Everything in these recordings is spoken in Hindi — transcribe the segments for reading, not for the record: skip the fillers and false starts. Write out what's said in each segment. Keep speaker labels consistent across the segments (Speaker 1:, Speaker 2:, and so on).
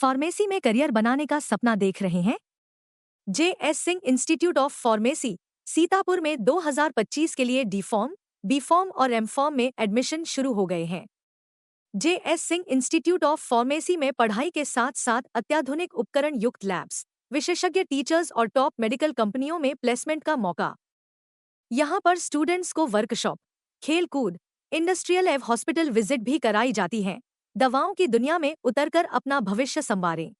Speaker 1: फार्मेसी में करियर बनाने का सपना देख रहे हैं? JS. Singh institute of pharmacy Sitapur में 2025 के लिए डी फॉर्म, बी फॉर्म और एम फॉर्म में एडमिशन शुरू हो गए हैं। JS. Singh institute of pharmacy में पढ़ाई के साथ साथ अत्याधुनिक उपकरण युक्त लैब्स, विशेषज्ञ टीचर्स और टॉप मेडिकल कंपनियों में प्लेसमेंट का मौका। यहाँ पर स्टूडेंट्स को वर्कशॉप, खेल कूद, इंडस्ट्रियल एवं हॉस्पिटल विजिट भी कराई जाती है। दवाओं की दुनिया में उतरकर अपना भविष्य संवारें।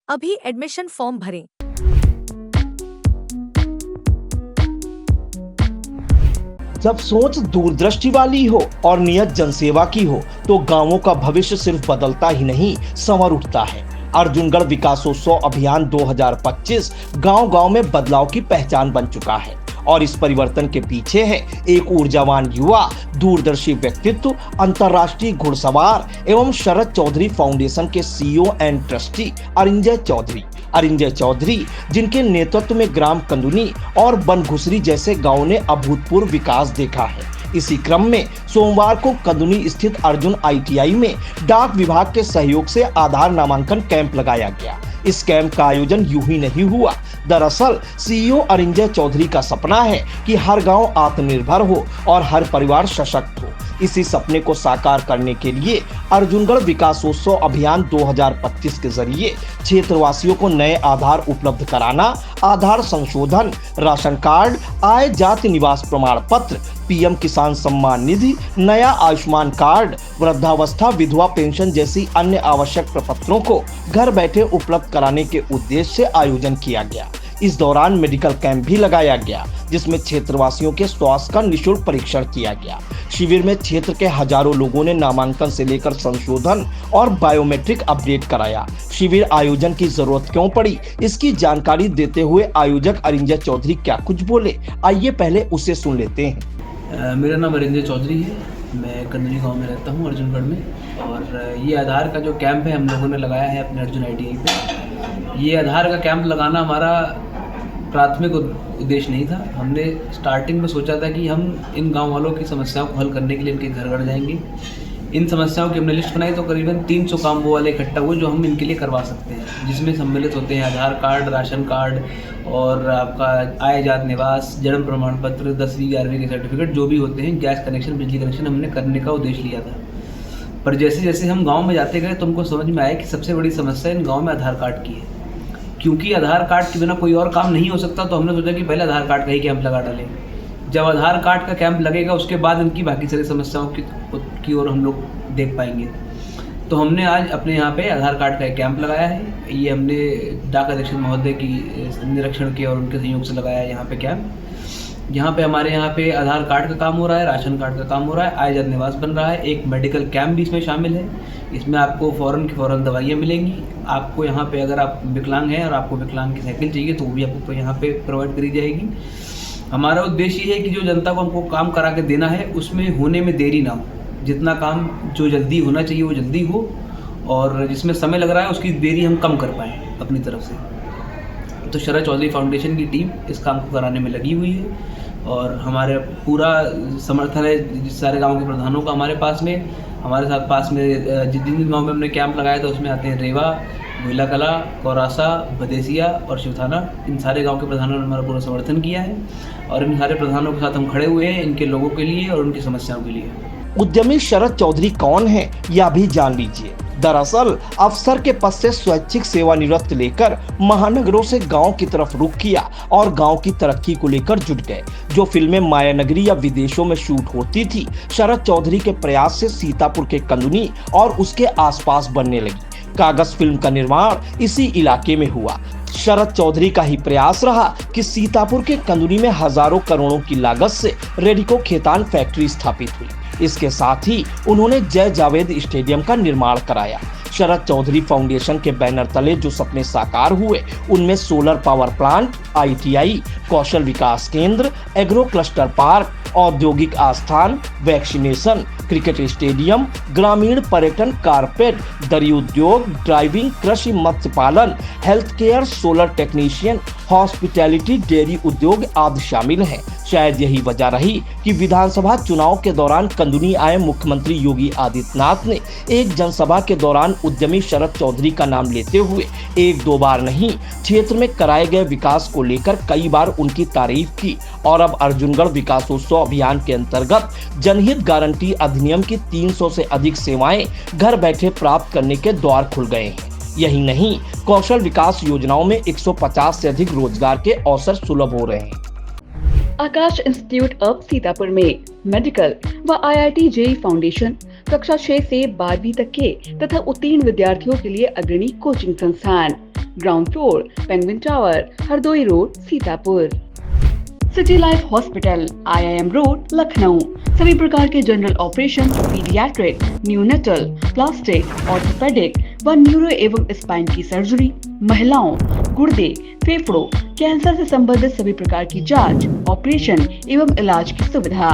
Speaker 1: अभी एडमिशन फॉर्म भरें।
Speaker 2: जब सोच दूरदृष्टि वाली हो और नियत जनसेवा की हो तो गांवों का भविष्य सिर्फ बदलता ही नहीं, संवर उठता है। अर्जुनगढ़ विकासोत्सव अभियान 2025 गांव-गांव में बदलाव की पहचान बन चुका है और इस परिवर्तन के पीछे है एक ऊर्जावान युवा, दूरदर्शी व्यक्तित्व, अंतर्राष्ट्रीय घुड़सवार एवं शरद चौधरी फाउंडेशन के CEO and trustee Arinjay Chaudhary, जिनके नेतृत्व में ग्राम कंदुनी और बनघुसरी जैसे गांवों ने अभूतपूर्व विकास देखा है। इसी क्रम में सोमवार को कंदुनी स्थित अर्जुन ITI में डाक विभाग के सहयोग से आधार नामांकन कैंप लगाया गया। इस कैंप का आयोजन यूं ही नहीं हुआ। दरअसल सीईओ अरिंजय चौधरी का सपना है कि हर गांव आत्मनिर्भर हो और हर परिवार सशक्त हो। इसी सपने को साकार करने के लिए अर्जुनगढ़ विकासोत्सव अभियान 2025 के जरिए क्षेत्रवासियों को नए आधार उपलब्ध कराना, आधार संशोधन, राशन कार्ड, आय जाति निवास प्रमाण पत्र, PM किसान सम्मान निधि, नया आयुष्मान कार्ड, वृद्धावस्था विधवा पेंशन जैसी अन्य आवश्यक प्रपत्रों को घर बैठे उपलब्ध कराने के उद्देश्य से आयोजन किया गया। इस दौरान मेडिकल कैंप भी लगाया गया, जिसमें क्षेत्रवासियों के स्वास्थ्य का निःशुल्क परीक्षण किया गया। शिविर में क्षेत्र के हजारों लोगों ने नामांकन से लेकर संशोधन और बायोमेट्रिक अपडेट कराया। शिविर आयोजन की जरूरत क्यों पड़ी, इसकी जानकारी देते हुए आयोजक अरिंजय चौधरी क्या कुछ बोले, आइए पहले उसे सुन लेते हैं।
Speaker 3: मेरा नाम अरिंजय चौधरी है। मैं कंदुनी गांव में रहता हूं, अर्जुनगढ़ में। और ये आधार का जो कैंप है हम लोगों ने लगाया है अपने अर्जुन ITI पे। ये आधार का कैंप लगाना हमारा प्राथमिक उद्देश्य नहीं था। हमने स्टार्टिंग में सोचा था कि हम इन गांव वालों की समस्याओं को हल करने के लिए इनके घर घर जाएंगे। इन समस्याओं की हमने लिस्ट बनाई तो करीबन 300 काम वो वाले इकट्ठा हुए जो हम इनके लिए करवा सकते हैं, जिसमें सम्मिलित होते हैं आधार कार्ड, राशन कार्ड और आपका आय जात निवास, जन्म प्रमाण पत्र, 10वीं 11वीं के सर्टिफिकेट जो भी होते हैं, गैस कनेक्शन, बिजली कनेक्शन हमने करने का उद्देश्य लिया था। पर जैसे जैसे हम गाँव में जाते गए तो हमको समझ में आया कि सबसे बड़ी समस्या इन गाँव में आधार कार्ड की है। क्योंकि आधार कार्ड के बिना कोई और काम नहीं हो सकता, तो हमने सोचा कि पहले आधार कार्ड का ही कैंप लगा डालें। जब आधार कार्ड का कैंप लगेगा उसके बाद इनकी बाकी सारी समस्याओं की ओर हम लोग देख पाएंगे। तो हमने आज अपने यहाँ पे आधार कार्ड का एक कैंप लगाया है। ये हमने डाक अध्यक्ष महोदय की निरीक्षण के और उनके सहयोग से लगाया है यहाँ पे कैंप। यहाँ पे हमारे यहाँ पे आधार कार्ड का काम हो रहा है, राशन कार्ड का काम हो रहा है, आय जात निवास बन रहा है, एक मेडिकल कैंप भी इसमें शामिल है। इसमें आपको फ़ौरन की फ़ौरन दवाइयाँ मिलेंगी। आपको यहाँ पे अगर आप विकलांग हैं और आपको विकलांग की साइकिल चाहिए तो वो भी आपको यहाँ पे प्रोवाइड करी जाएगी। हमारा उद्देश्य ये है कि जो जनता को हमको काम करा के देना है उसमें होने में देरी ना हो। जितना काम जो जल्दी होना चाहिए वो जल्दी हो और जिसमें समय लग रहा है उसकी देरी हम कम कर पाएँ अपनी तरफ से। तो शरद चौधरी फाउंडेशन की टीम इस काम को कराने में लगी हुई है और हमारे पूरा समर्थन है सारे गांव के प्रधानों का हमारे पास में। हमारे साथ पास में जिन गांव में हमने कैंप लगाया था उसमें आते हैं रेवा, भोला कला, कौरासा, बदेसिया और शिवथाना। इन सारे गांव के प्रधानों ने हमारा पूरा समर्थन किया है और इन सारे प्रधानों के साथ हम खड़े हुए हैं इनके लोगों के लिए और उनकी समस्याओं के लिए।
Speaker 2: उद्यमी शरद चौधरी कौन है यह भी जान लीजिए। दरअसल अफसर के पद से स्वैच्छिक सेवानिवृत्त लेकर महानगरों से गांव की तरफ रुख किया और गांव की तरक्की को लेकर जुट गए। जो फिल्में मायानगरी या विदेशों में शूट होती थी, शरद चौधरी के प्रयास से सीतापुर के कंदुनी और उसके आसपास बनने लगी। कागज फिल्म का निर्माण इसी इलाके में हुआ। शरद चौधरी का ही प्रयास रहा कि सीतापुर के कंदुनी में हजारों करोड़ों की लागत से रेडिको खेतान फैक्ट्री स्थापित हुई। इसके साथ ही उन्होंने जय जावेद स्टेडियम का निर्माण कराया। शरद चौधरी फाउंडेशन के बैनर तले जो सपने साकार हुए उनमें सोलर पावर प्लांट, ITI, कौशल विकास केंद्र, एग्रो क्लस्टर पार्क, औद्योगिक आस्थान, वैक्सीनेशन, क्रिकेट स्टेडियम, ग्रामीण पर्यटन, कारपेट, दरी उद्योग, ड्राइविंग, कृषि, मत्स्य पालन, health care, solar technician, hospitality, dairy उद्योग आदि शामिल हैं। शायद यही वजह रही कि विधानसभा चुनाव के दौरान कंदुनी आए मुख्यमंत्री योगी आदित्यनाथ ने एक जनसभा के दौरान उद्यमी शरद चौधरी का नाम लेते हुए एक दो बार नहीं, क्षेत्र में कराए गए विकास को लेकर कई बार उनकी तारीफ की। और अब अर्जुनगढ़ विकासोत्सव अभियान के अंतर्गत जनहित गारंटी अधिनियम की 300 से अधिक सेवाएं घर बैठे प्राप्त करने के द्वार खुल गए हैं। यही नहीं, कौशल विकास योजनाओं में 150 से अधिक रोजगार के अवसर सुलभ हो रहे हैं।
Speaker 4: आकाश इंस्टीट्यूट ऑफ सीतापुर में मेडिकल व IIT JEE फाउंडेशन कक्षा 6 से 12वीं तक के तथा उत्तीर्ण विद्यार्थियों के लिए अग्रणी कोचिंग संस्थान। Ground floor, penguin tower, Hardoi road, Sitapur. City life hospital, IIM road, Lucknow. सभी प्रकार के general operation, paediatric, neonatal, plastic, orthopaedic व न्यूरो एवं स्पाइन की सर्जरी, महिलाओं, गुर्दे, फेफड़ों, कैंसर से संबंधित सभी प्रकार की जांच, ऑपरेशन एवं इलाज की सुविधा।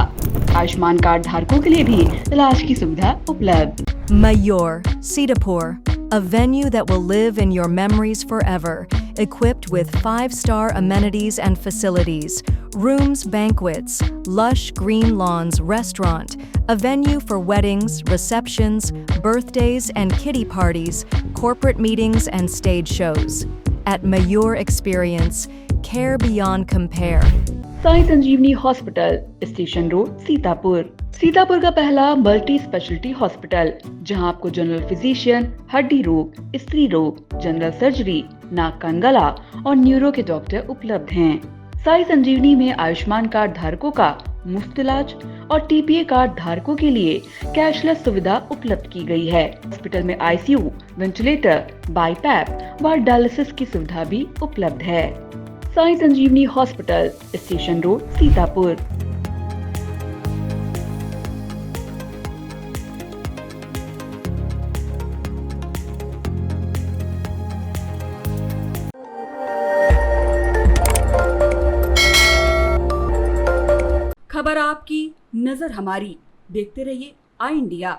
Speaker 4: आयुष्मान कार्ड धारकों के लिए भी इलाज की सुविधा उपलब्ध।
Speaker 5: Mayur, Sitapur, a venue that will live in your memories forever, equipped with 5-star amenities and facilities, rooms, banquets, lush green lawns, restaurant, a venue for weddings, receptions, birthdays and kiddie parties, corporate meetings and stage shows. At Mayur Experience, care beyond compare.
Speaker 4: Sai Sanjeevani hospital, station road, Sitapur. Sitapur का पहला मल्टी स्पेशलिटी हॉस्पिटल, जहां आपको जनरल फिजिशियन, हड्डी रोग, स्त्री रोग, जनरल सर्जरी, नाक कान गला और न्यूरो के डॉक्टर उपलब्ध हैं। साई संजीवनी में आयुष्मान कार्ड धारकों का मुफ्त इलाज और TPA कार्ड धारकों के लिए कैशलेस सुविधा उपलब्ध की गई है। हॉस्पिटल में ICU, वेंटिलेटर, बाईपैप व डायलिसिस की सुविधा भी उपलब्ध है। Sai Sanjeevani hospital, station road, Sitapur.
Speaker 6: खबर आपकी, नजर हमारी। देखते रहिए आई इंडिया।